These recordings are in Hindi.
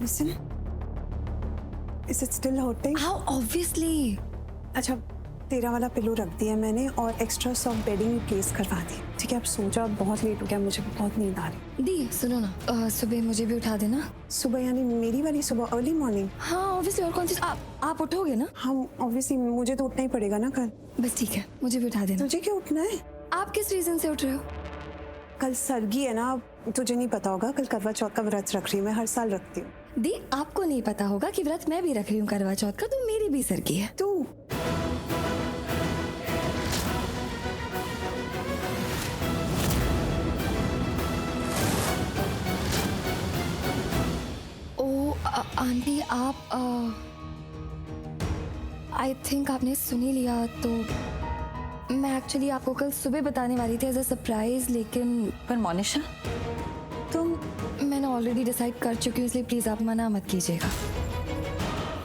Listen, is it still hurting? How obviously? अच्छा, तेरा वाला पिलो रख दिया मैंने और एक्स्ट्रा सॉफ्ट बेडिंग प्लेस करवा दी। ठीक है, अब सो जा, बहुत लेट हो गया, मुझे बहुत नींद आ रही। दी सुनो ना, सुबह मुझे भी उठा देना। सुबह यानी मेरी वाली सुबह, अर्ली मॉर्निंग? हाँ ऑब्वियसली, और कौन सी आप उठोगे ना? हाँ ऑब्वियसली, मुझे तो उठना ही पड़ेगा ना कल। बस ठीक है, मुझे भी उठा देना। तुझे क्यों उठना है? आप किस रीजन से उठ रहे हो? कल सरगी है ना, तुझे नहीं पता होगा, कल करवा चौथ का व्रत रख रही हूँ मैं, हर साल रखती हूँ। दी आपको नहीं पता होगा कि व्रत मैं भी रख रही हूँ करवा चौथ का, तो मेरी भी सर की है। तू आंटी आप आई थिंक आपने सुन ही लिया, तो मैं एक्चुअली आपको कल सुबह बताने वाली थी एज अ सरप्राइज, लेकिन पर मोनिशा तुम मैंने ऑलरेडी डिसाइड कर चुकी हूँ, इसलिए प्लीज आप मना मत कीजिएगा।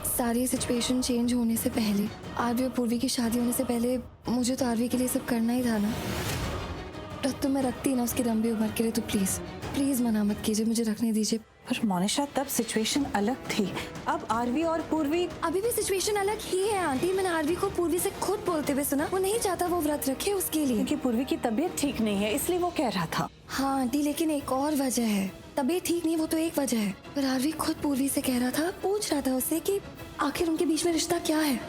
सारी सिचुएशन चेंज होने से पहले, आरवी और पूर्वी की शादी होने से पहले मुझे तो आरवी के लिए सब करना ही था ना। तो मैं रखती ना उसकी लंबी उम्र के लिए, तो प्लीज प्लीज मना मत कीजिए, मुझे रखने दीजिए। पर मोनिशा तब सिचुएशन अलग थी, अब आरवी और पूर्वी। अभी भी सिचुएशन अलग ही है आंटी। मैंने आरवी को पूर्वी से खुद बोलते हुए सुना, वो नहीं चाहता वो व्रत रखे उसके लिए। क्योंकि पूर्वी की तबीयत ठीक नहीं है, इसलिए वो कह रहा था। हाँ आंटी, लेकिन एक और वजह है। तबीयत ठीक नहीं, वो तो एक वजह है, पर आरवी खुद पूर्वी से कह रहा था, पूछ रहा था उससे कि आखिर उनके बीच में रिश्ता क्या है।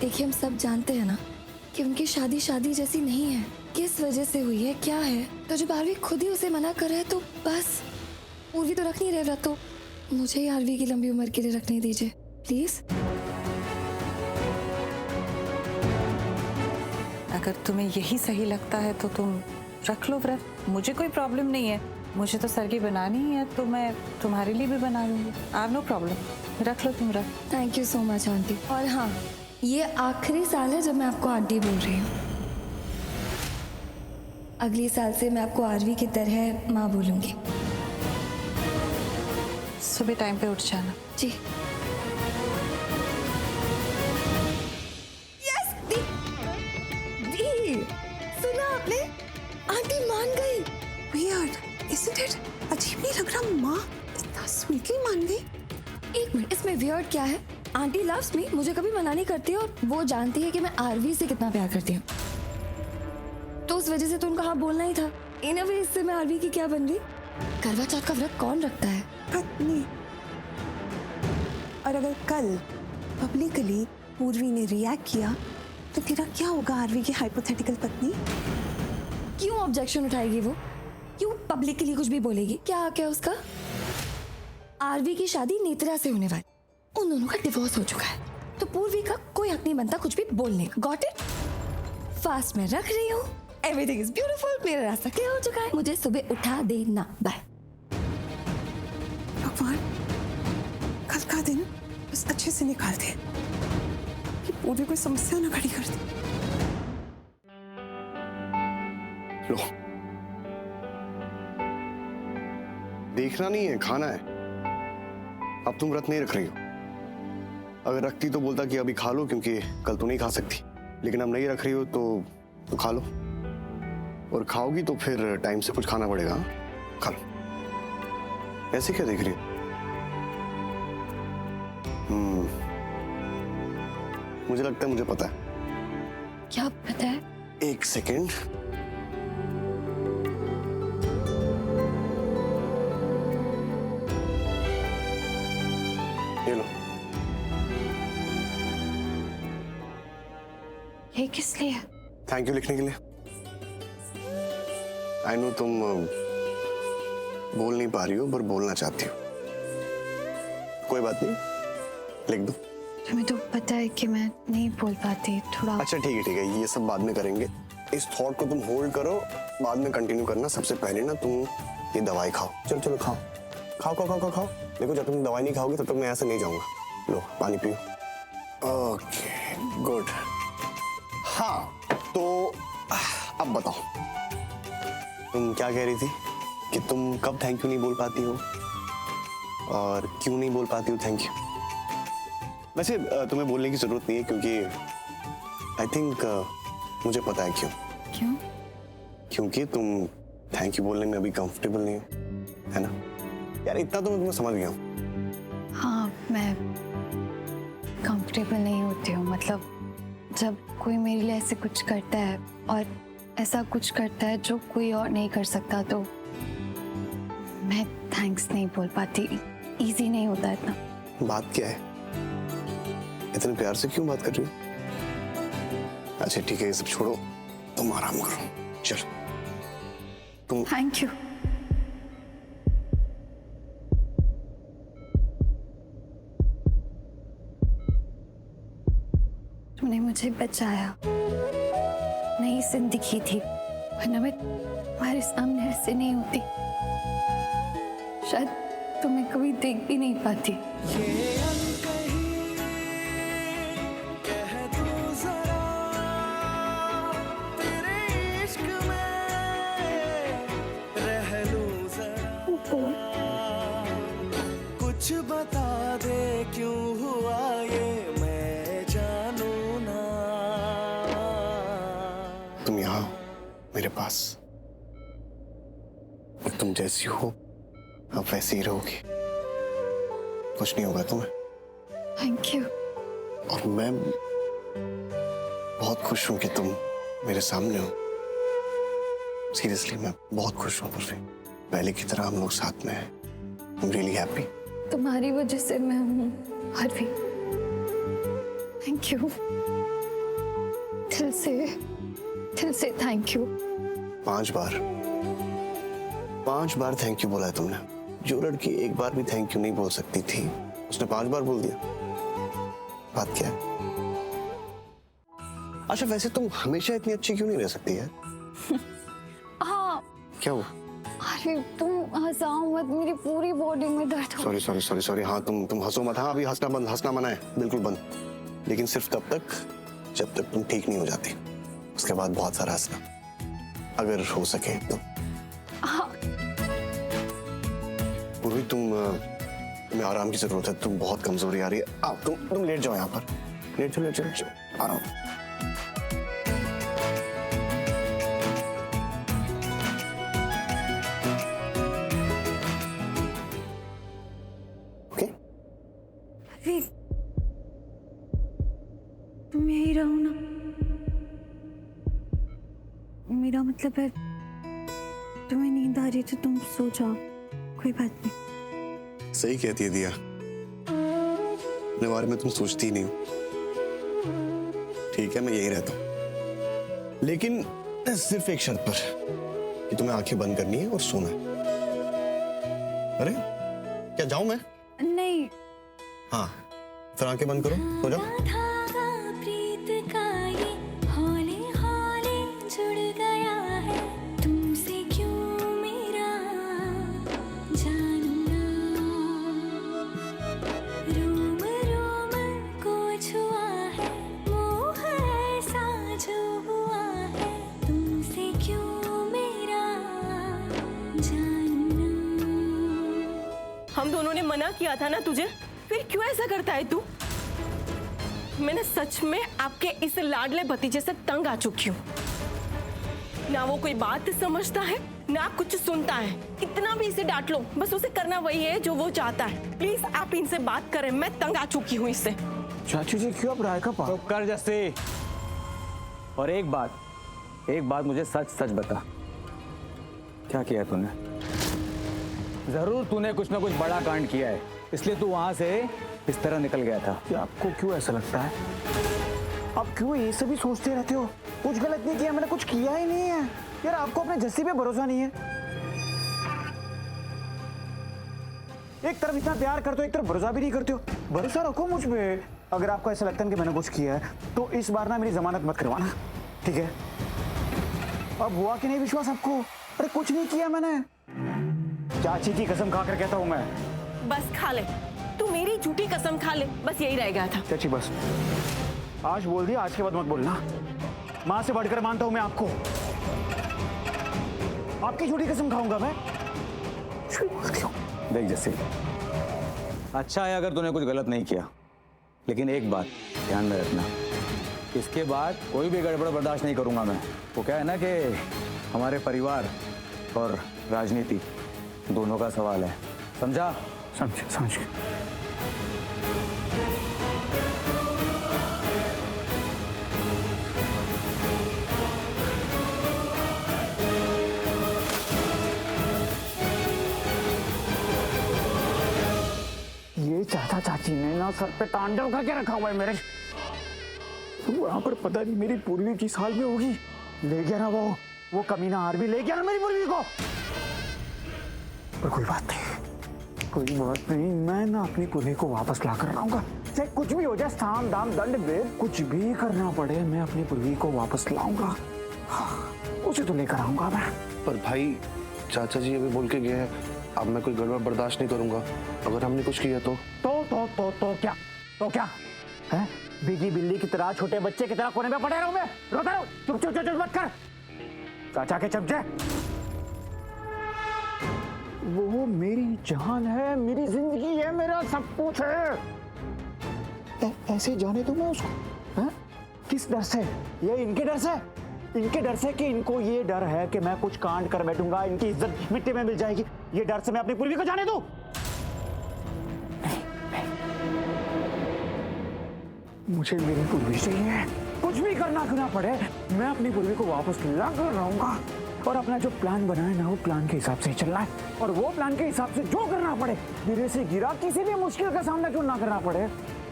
देखिए हम सब जानते हैं ना कि उनकी शादी शादी जैसी नहीं है, किस वजह से हुई है, क्या है। तो जब आरवी खुद ही उसे मना कर रहा है, तो बस पूर्वी तो रख नहीं रहे व्रत, तो मुझे ही आरवी की लंबी उम्र के लिए रखने दीजिए प्लीज। अगर तुम्हें यही सही लगता है तो तुम रख लो व्रत, मुझे कोई प्रॉब्लम नहीं है। मुझे तो सरगी बनानी ही है, तो मैं तुम्हारे लिए भी बना लूंगी, आई हैव नो प्रॉब्लम। रख लो तुम व्रत। Thank you so much aunty. और हाँ, ये आखिरी साल है जब मैं आपको आंटी बोल रही हूँ। अगले साल से मैं आपको आरवी की तरह माँ बोलूंगी। सुबह टाइम पे उठ जाना। जी। यस दी, दी सुना आपने? आंटी मान गई। Weird, isn't it? अजीब नहीं लग रहा, माँ इतना स्वीटली मान गई। एक मिनट, इसमें वियर्ड क्या है? आंटी लव्स मी, मुझे कभी मना नहीं करती, और वो जानती है कि मैं आरवी से कितना प्यार करती हूँ, तो उस वजह से तो उनका हाँ बोलना ही था। इन अ वे इससे मैं आरवी की क्या बन गई? करवा चौथ का व्रत कौन रखता है? पत्नी। और अगर कल पब्लिकली पूर्वी ने रिएक्ट किया तो तेरा क्या होगा आरवी की हाइपोथेटिकल पत्नी? क्यों ऑब्जेक्शन उठाएगी वो? क्यों पब्लिकली कुछ भी बोलेगी? क्या हक है उसका? आरवी की शादी नेत्रा से होने वाली, उन दोनों का डिवोर्स हो चुका है, तो पूर्वी का कोई हक नहीं बनता कुछ भी बोलने का। Got it? फास्ट में रख रही हूँ, एवरीथिंग इज ब्यूटीफुल, मेरा रास्ता क्लियर हो चुका है, मुझे सुबह उठा देना। बाय। भगवान, कल का दिन बस अच्छे से निकाल दे कि पूरी कोई समस्या ना खड़ी कर दे। लो, देखना नहीं है, खाना है। अब तुम व्रत नहीं रख रही हो। अगर रखती तो बोलता कि अभी खा लो, क्योंकि कल तो नहीं खा सकती, लेकिन अब नहीं रख रही हो तो खा लो, और खाओगी तो फिर टाइम से कुछ खाना पड़ेगा। खा लो। ऐसे क्या देख रही हो? मुझे लगता है मुझे पता है। क्या पता है? एक सेकेंड। ये लो। ये किस लिए? थैंक यू लिखने के लिए। आई नो तुम बोल नहीं पा रही हो, पर बोलना चाहती हो। कोई बात नहीं, लिख दो। तुम्हें तो पता है कि मैं नहीं बोल पाती थोड़ा। अच्छा ठीक है, ये सब बाद में करेंगे। इस थॉट को तुम होल्ड करो, बाद में कंटिन्यू करना। सबसे पहले ना तुम ये दवाई खाओ। चलो चलो खाओ खाओ खाओ खाओ खाओ खाओ। देखो जब तक तुम दवाई नहीं खाओगे तब तक मैं ऐसे नहीं जाऊंगा। लो पानी पियो। Okay good. हाँ तो अब बताओ, तुम क्या कह रही थी कि तुम कब थैंक यू नहीं बोल पाती हो और क्यों नहीं बोल पाती हो थैंक यू? वैसे तुम्हें बोलने की जरूरत नहीं है, क्योंकि आई थिंक मुझे पता है क्यों। क्यों? क्योंकि तुम थैंक यू बोलने में अभी कंफर्टेबल नहीं हो, है ना? यार इतना तो मैं तुम्हें समझ गया हूँ। हाँ, मैं कंफर्टेबल नहीं होती हूँ। मतलब जब कोई मेरे लिए ऐसे कुछ करता है और ऐसा कुछ करता है जो कोई और नहीं कर सकता, तो मैं थैंक्स नहीं बोल पाती। इजी नहीं होता इतना। बात क्या है? इतने प्यार से क्यों बात कर रही हो? अच्छा ठीक है, ये सब छोड़ो, तुम आराम करो। चलो तुम। Thank you. तुमने मुझे बचाया, नई जिंदगी थी, वरना मैं तुम्हारे सामने ऐसे नहीं होती। शायद तुम्हें कभी देख भी नहीं पाती। कुछ बता दे क्यों हुआ ये, मैं जानू ना। तुम यहाँ मेरे पास, और तुम जैसी हो अब वैसे ही रहोगी, कुछ नहीं होगा तुम्हें। Thank you. और मैं बहुत खुश हूँ कि तुम मेरे सामने हो। सीरियसली मैं बहुत खुश हूँ पूर्वी, पहले की तरह हम लोग साथ में हैं। I'm really happy। तुम्हारी वजह से मैं हूँ हरवी। थैंक यू, दिल से thank you. 5 bar thank you बोला है तुमने। जो लड़की एक बार भी थैंक यू नहीं बोल सकती थी, उसने 5 बार बोल दिया। बात क्या है? अच्छा वैसे तुम हमेशा इतनी अच्छी क्यों नहीं रह सकती है? हाँ। क्या हुआ? अरे तुम हंसाओ मत, मेरी पूरी बॉडी में दर्द हो। सॉरी हाँ तुम हंसो मत। हाँ अभी हंसना मना है, बिल्कुल बंद। लेकिन सिर्फ तब तक जब तक तुम ठीक नहीं हो जाती, उसके बाद बहुत सारा हंसना, अगर हो सके तो। हाँ। पूर्वी तुम्हें आराम की जरूरत है, तुम बहुत कमजोरी आ रही है। तुम लेट जाओ यहाँ पर, लेट जाओ आराम। तुम यही रहो ना। मेरा मतलब है तुम्हें नींद आ रही तो तुम सो जाओ, कोई बात नहीं। सही कहती है दिया, अपने बारे में तुम सोचती ही नहीं हो। ठीक है मैं यही रहता हूँ, लेकिन सिर्फ एक शर्त पर कि तुम्हें आंखें बंद करनी है और सोना है। अरे क्या जाऊं मैं? नहीं। हाँ फिर आंखें बंद करो, सो जाओ। हम दोनों ने मना किया था ना तुझे, फिर क्यों ऐसा करता है तू? मैंने सच में आपके इस लाडले भतीजे से तंग आ चुकी हूँ। ना वो कोई बात समझता है, ना कुछ सुनता है। कितना भी इसे डांट लो, बस उसे करना वही है जो वो चाहता है। प्लीज आप इनसे बात करें, मैं तंग आ चुकी हूँ इससे। चाचू जी क्यों आप राय का चुप कर जस्सी। और एक बात मुझे सच बता, क्या किया तूने? जरूर तूने कुछ ना कुछ बड़ा कांड किया है, इसलिए तू वहां से इस तरह निकल गया था। कि आपको क्यों ऐसा लगता है? आप क्यों ये सभी सोचते रहते हो? कुछ गलत नहीं किया, मैंने कुछ किया ही नहीं है। यार आपको अपने जस्सी पे भरोसा नहीं है। एक तरफ इतना प्यार करते हो, एक तरफ भरोसा भी नहीं करते हो। भरोसा रखो मुझ पे। अगर आपको ऐसा लगता है कि मैंने कुछ किया है तो इस बार ना मेरी जमानत मत करवाना, ठीक है? अब हुआ कि नहीं विश्वास आपको? अरे कुछ नहीं किया मैंने, चाची की कसम खाकर कहता हूं मैं। बस खा ले, तू मेरी झूठी कसम खा ले, बस यही रह गया था। चाची बस, आज बोल दिया, आज के बाद मत बोलना। माँ से बढ़कर मानता हूं मैं आपको। आपकी झूठी कसम खाऊंगा मैं। देख जस्सी, अच्छा है अगर तूने कुछ गलत नहीं किया, लेकिन एक बात ध्यान में रखना, इसके बाद कोई भी गड़बड़ बर्दाश्त नहीं करूंगा मैं। वो क्या है ना कि हमारे परिवार और राजनीति दोनों का सवाल है, समझा? समझ गया। ये चाचा चाची ने ना सर पे तांडव करके रखा हुआ है मेरे। वहां पर पता नहीं मेरी पूर्वी किस हाल में होगी। ले गया ना वो कमीना आरवी ले गया ना मेरी पूर्वी को। पर कोई बात नहीं, मैं ना अपनी पूर्वी को वापस ला कर लाऊंगा। चाहे कुछ भी हो जाए, साम दाम दंड भेद कुछ भी करना पड़े, मैं अपनी पूर्वी को वापस लाऊंगा। हाँ, उसे तो लेकर आऊंगा मैं। पर भाई चाचा जी अभी बोल के गए हैं, अब मैं कोई गड़बड़ बर्दाश्त नहीं करूंगा। अगर हमने कुछ किया तो क्या है? बिगी बिल्ली की तरह, छोटे बच्चे की तरह कोने में पड़े रहूं मैं? रोता रहूं? चुप मत कर। चाचा के चमचे, वो मेरी जान है, मेरी जिंदगी है, मेरा सब कुछ है। ऐसे जाने दूं मैं उसको? है? किस डर से? ये इनके डर से? इनके डर से कि इनको ये डर है कि मैं कुछ कांड कर बैठूंगा, इनकी इज्जत मिट्टी में मिल जाएगी, ये डर से मैं अपनी पूर्वी को जाने दूं? मुझे मेरी पूर्वी चाहिए, कुछ भी करना क्यों ना पड़े, मैं अपनी पूर्वी को वापस ला कर रहूंगा। और अपना जो प्लान बना है ना, वो प्लान के हिसाब से ही चलना है। और वो प्लान के हिसाब से जो करना पड़े, गिरे से गिरा, किसी भी मुश्किल का सामना क्यों ना करना पड़े,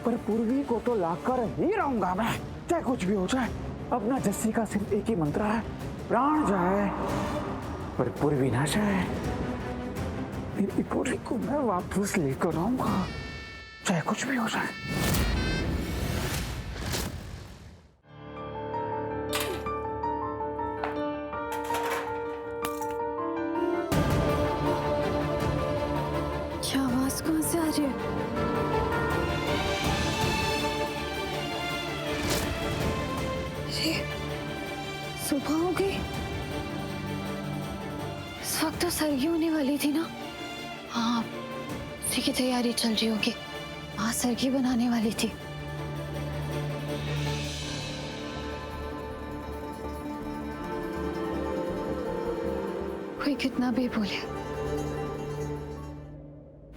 पर पूर्वी को तो लाकर ही रहूंगा मैं, चाहे कुछ भी हो जाए। अपना जस्सी का सिर्फ एक ही मंत्र है, प्राण जाए पर पूर्वी ना जाए। मेरी पूर्वी को मैं वापस लेकर आऊंगा, चाहे कुछ भी हो जाए। क्या आवाज कहाँ से आ रही है? अरे सुबह हो गई। इस वक्त तो सरगी होने वाली थी ना। हाँ, उसी की तैयारी चल रही होगी। हाँ, सरगी बनाने वाली थी। कोई कितना भी बोले,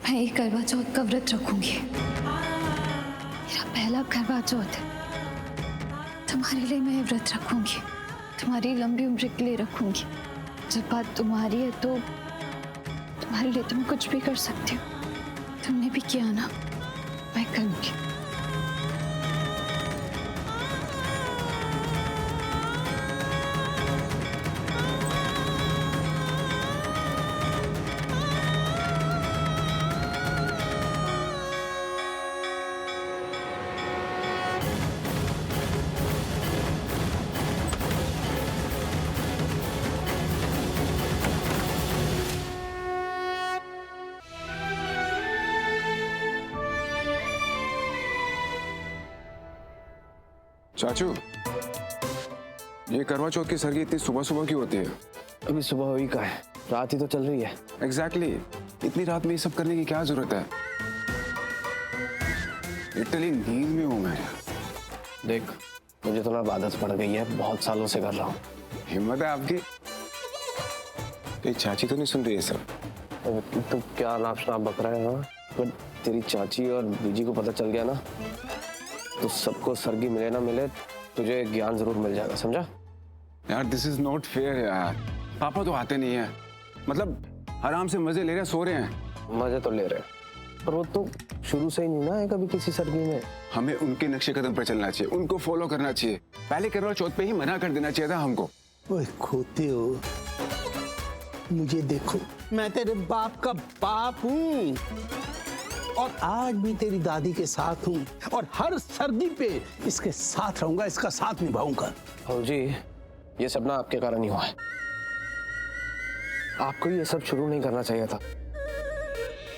मैं ये करवा चौथ का व्रत रखूंगी। मेरा पहला करवा चौथ है। तुम्हारे लिए मैं व्रत रखूंगी, तुम्हारी लंबी उम्र के लिए रखूंगी। जब बात तुम्हारी है तो तुम्हारे लिए तुम कुछ भी कर सकती हो। तुमने भी किया ना, मैं करूंगी। चाचू, ये करवा चौथ की सरगी इतनी सुबह सुबह क्यों होती है? अभी सुबह हुई का है, रात ही तो चल रही है। एग्जैक्टली, इतनी रात में ये सब करने की क्या जरूरत है? लिटरली नींद में हूं मैं। देख, मुझे तो ना आदत पड़ गई है, बहुत सालों से कर रहा हूँ। हिम्मत है आपकी। ये चाची तो नहीं सुन रही है सब? तो क्या नाप शनाप बक रहा है? हाँ, पर तेरी चाची और बीजी को पता चल गया ना, तो सबको सरगी मिले ना मिले, तुझे ज्ञान जरूर मिल जाएगा, समझा? यार दिस इज नॉट फेयर यार। पापा तो आते नहीं है, मतलब आराम से मजे ले रहे हैं, सो रहे हैं। मजे तो ले रहे हैं, पर वो तो शुरू से ही नहीं ना है कभी किसी सरगी में। हमें उनके नक्शे कदम पर चलना चाहिए, उनको फॉलो करना चाहिए। पहले करवा चौथ पे ही मना कर देना चाहिए था हमको। ओए खोते हो, मुझे देखो, मैं तेरे बाप का बाप हूँ और आज भी तेरी दादी के साथ हूँ और हर सर्दी पे इसके साथ रहूंगा, इसका साथ निभाऊंगा। जी, ये सब ना आपके कारण ही हुआ है। आपको ये सब शुरू नहीं करना चाहिए था।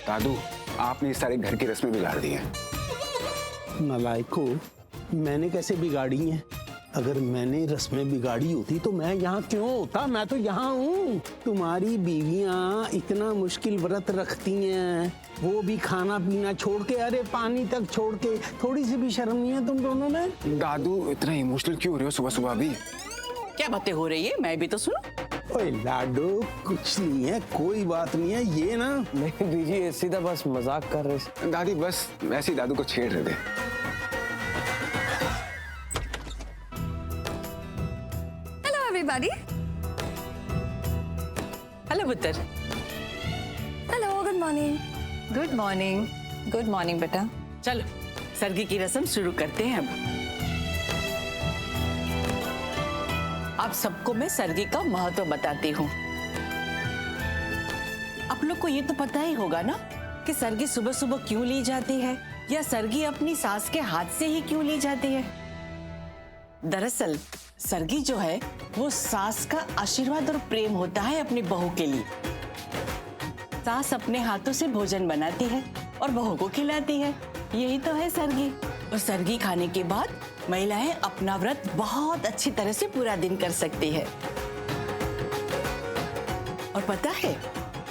दादू, आपने इस सारे घर की रस्में बिगाड़ दी हैं। नालायको, मैंने कैसे बिगाड़ी हैं? अगर मैंने रस्में बिगाड़ी होती तो मैं यहाँ क्यों होता? मैं तो यहाँ हूँ। तुम्हारी बीवियाँ इतना मुश्किल व्रत रखती हैं, वो भी खाना पीना छोड़ के, अरे पानी तक छोड़ के। थोड़ी सी भी शर्म नहीं है तुम दोनों में? दादू, इतना इमोशनल क्यों हो रहे हो सुबह सुबह? अभी क्या बातें हो रही है? मैं भी तो सुनो। ओए लाडो, कुछ नहीं है, कोई बात नहीं है, ये ना। नहीं बीजी, ये सीधा बस मजाक कर रहे थे। दादी बस ऐसे ही दादू को छेड़ रहे थे। Hello everybody. हेलो पुत्र। Hello, good morning. Good morning. Good morning बेटा। चलो सरगी की रस्म शुरू करते हैं अब। आप सबको मैं सरगी का महत्व बताती हूँ। आप लोग को ये तो पता ही होगा ना कि सरगी सुबह सुबह क्यों ली जाती है, या सरगी अपनी सास के हाथ से ही क्यों ली जाती है। दरअसल सरगी जो है वो सास का आशीर्वाद और प्रेम होता है अपनी बहू के लिए। सास अपने हाथों से भोजन बनाती है और बहू को खिलाती है, यही तो है सरगी। और सरगी खाने के बाद महिलाएं अपना व्रत बहुत अच्छी तरह से पूरा दिन कर सकती है। और पता है,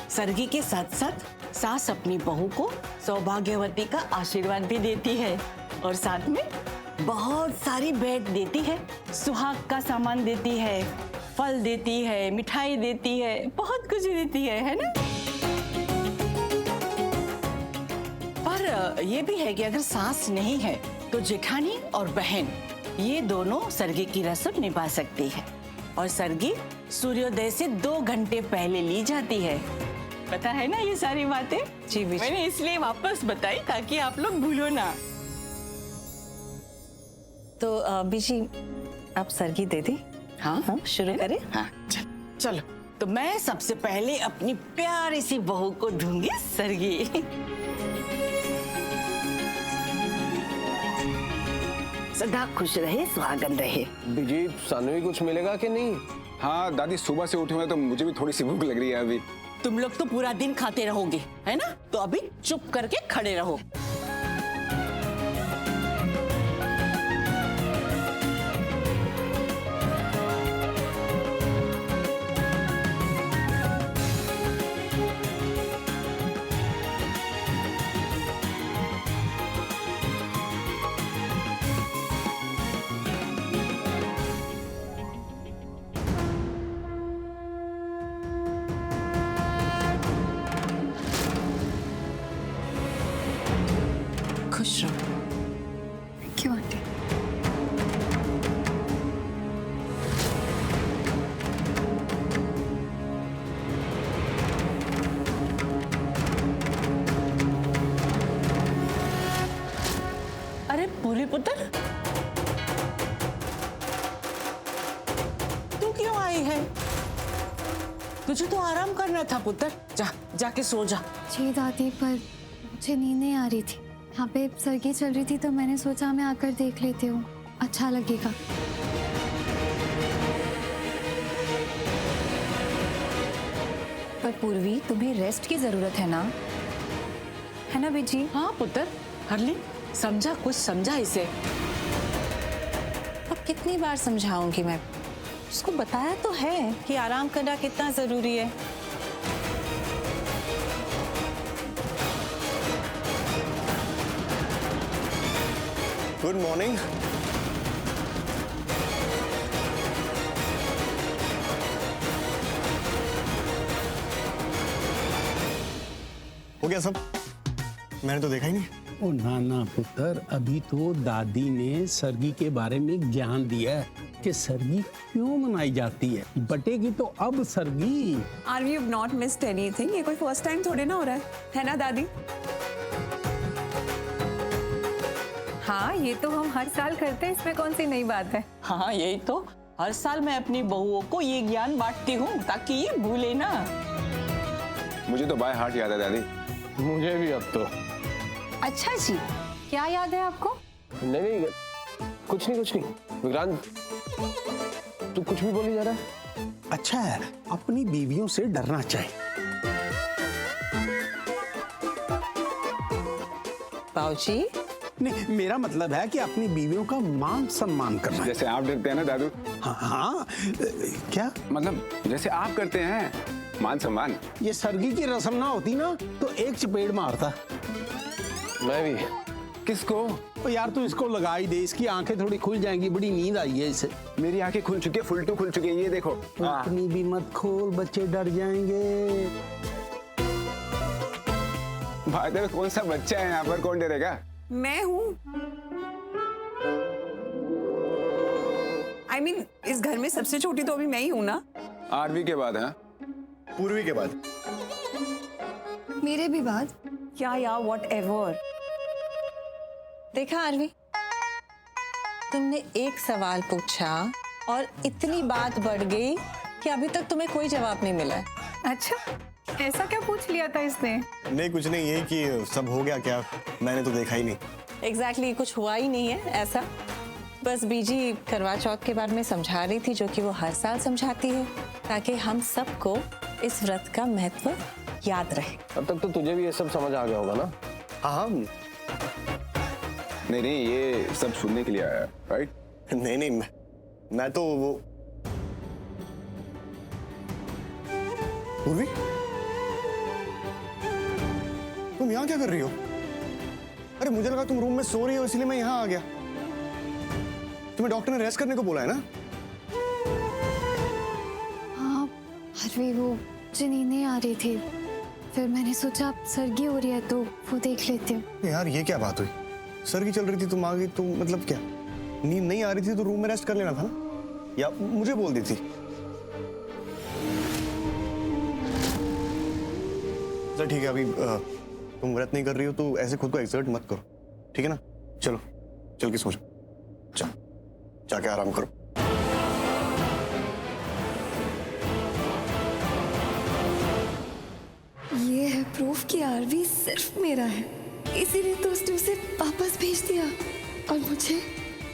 सरगी के साथ साथ सास अपनी बहू को सौभाग्यवती का आशीर्वाद भी देती है, और साथ में बहुत सारी भेंट देती है, सुहाग का सामान देती है, फल देती है, मिठाई देती है, बहुत कुछ देती है ना। पर ये भी है कि अगर सास नहीं है तो जेठानी और बहन ये दोनों सरगी की रस्म निभा सकती है। और सरगी सूर्योदय से 2 घंटे पहले ली जाती है। पता है ना ये सारी बातें? जी मैंने इसलिए वापस बताई ताकि आप लोग भूलो ना। तो बीजी आप सरगी दे दी? हाँ, शुरू करें? हाँ चलो। तो मैं सबसे पहले अपनी प्यारी सी बहू को दूंगी सरगी। सदा खुश रहे, सुहागन रहे। बीजी सानू ही कुछ मिलेगा कि नहीं? हाँ दादी, सुबह से उठे हुए तो मुझे भी थोड़ी सी भूख लग रही है अभी। तुम लोग तो पूरा दिन खाते रहोगे, है ना? तो अभी चुप करके खड़े रहो। खुश रहो। क्यों आंटी? अरे पूरी पुत्र, तू क्यों आई है? तुझे तो आराम करना था पुत्र। जाके सो जा। जी दादी, पर मुझे नींद नहीं आ रही थी। यहाँ पे सरगी चल रही थी तो मैंने सोचा मैं आकर देख लेती हूँ, अच्छा लगेगा। पर पूर्वी, तुम्हें रेस्ट की जरूरत है ना, है ना बेटी? हाँ पुत्र, हरली समझा, कुछ समझा इसे। अब कितनी बार समझाऊंगी मैं? उसको बताया तो है कि आराम करना कितना जरूरी है। Good morning. हो गया सब? मैंने तो देखा ही नहीं। ओ नाना पुत्र, अभी तो दादी ने सरगी के बारे में ज्ञान दिया है कि सरगी क्यों मनाई जाती है। बटेगी तो अब सरगी। Are we have not missed anything? ये कोई फर्स्ट टाइम थोड़े ना हो रहा है ना दादी? हाँ, ये तो हम हर साल करते हैं, इसमें कौन सी नई बात है? हाँ यही तो, हर साल मैं अपनी बहुओं को ये ज्ञान बांटती हूँ ताकि ये भूले ना। मुझे तो बाय हार्ट याद है दादी। मुझे भी अब तो। अच्छा जी, क्या याद है आपको? नहीं, कुछ नहीं। विक्रांत, तू कुछ भी बोली जा रहा है? अच्छा है, अपनी बीवियों से डरना चाहिए। बाबूजी, नहीं, मेरा मतलब है कि अपनी बीवियों का मान सम्मान करना। जैसे आप डरते हैं ना दादू। हाँ, क्या मतलब जैसे आप करते हैं मान सम्मान। ये सरगी की रस्म ना होती ना तो एक चपेट मारता। मैं भी किसको? ओ यार तू इसको लगा ही दे, इसकी आंखें थोड़ी खुल जाएंगी, बड़ी नींद आई है इसे। मेरी आंखें खुल चुकी है, फुलटू खुल चुकी है, ये देखो। अपनी भी मत खोल, बच्चे डर जाएंगे। भाई कौन सा बच्चा है यहाँ पर, कौन डरेगा? मैं हूँ। I mean, इस घर में सबसे छोटी तो अभी मैं ही हूँ ना। आरवी के बाद है, पूर्वी के बाद, मेरे भी बाद। क्या यार, व्हाटएवर। देखा आरवी, तुमने एक सवाल पूछा और इतनी बात बढ़ गई कि अभी तक तुम्हें कोई जवाब नहीं मिला है। अच्छा, ऐसा क्या पूछ लिया था इसने? नहीं कुछ नहीं, यही कि सब हो गया क्या, मैंने तो देखा ही नहीं। एग्जैक्टली कुछ हुआ ही नहीं है ऐसा। बस बीजी करवा चौथ के बारे में समझा रही थी, जो कि वो हर साल समझाती है, ताकि हम सबको इस व्रत का महत्व याद रहे। अब तक तो तुझे भी ये सब समझ आ गया होगा ना? हाँ। नहीं, ये सब सुनने के लिए आया, राइट? नहीं, मैं तो वो पूर्वी, तुम यहाँ क्या कर रही हो? अरे मुझे लगा तुम रूम में सो रही हो, इसलिए मैं यहाँ आ गया। तुम्हें डॉक्टर ने रेस्ट करने को बोला है ना? हाँ हरवी, वो मुझे नींद नहीं आ रही थी, फिर मैंने सोचा अब सर्गी हो रही है तो वो देख लेती हूँ। यार ये क्या बात हुई? सर्गी चल रही थी, तुम आ गई, तो मतलब क्या, नींद नहीं आ रही थी तो रूम में रेस्ट कर लेना था ना, या मुझे बोल दी थी? चल ठीक है, अभी तुम व्रत नहीं कर रही हो तो ऐसे खुद को एक्सर्ट मत करो, ठीक है ना? चलो चल के सो जाओ, चल जाके आराम करो। ये है प्रूफ कि आरवी सिर्फ मेरा है, इसीलिए तो उसने उसे वापस भेज दिया और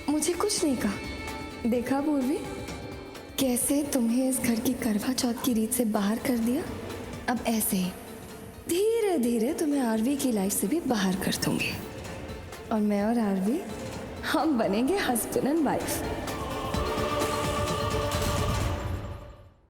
मुझे कुछ नहीं कहा। देखा पूर्वी, कैसे तुम्हें इस घर की करवा चौथ की रीत से बाहर कर दिया। अब ऐसे ही धीरे धीरे तुम्हें आरवी की लाइफ से भी बाहर कर दूंगी, और मैं और आरवी हम बनेंगे हस्बैंड एंड वाइफ।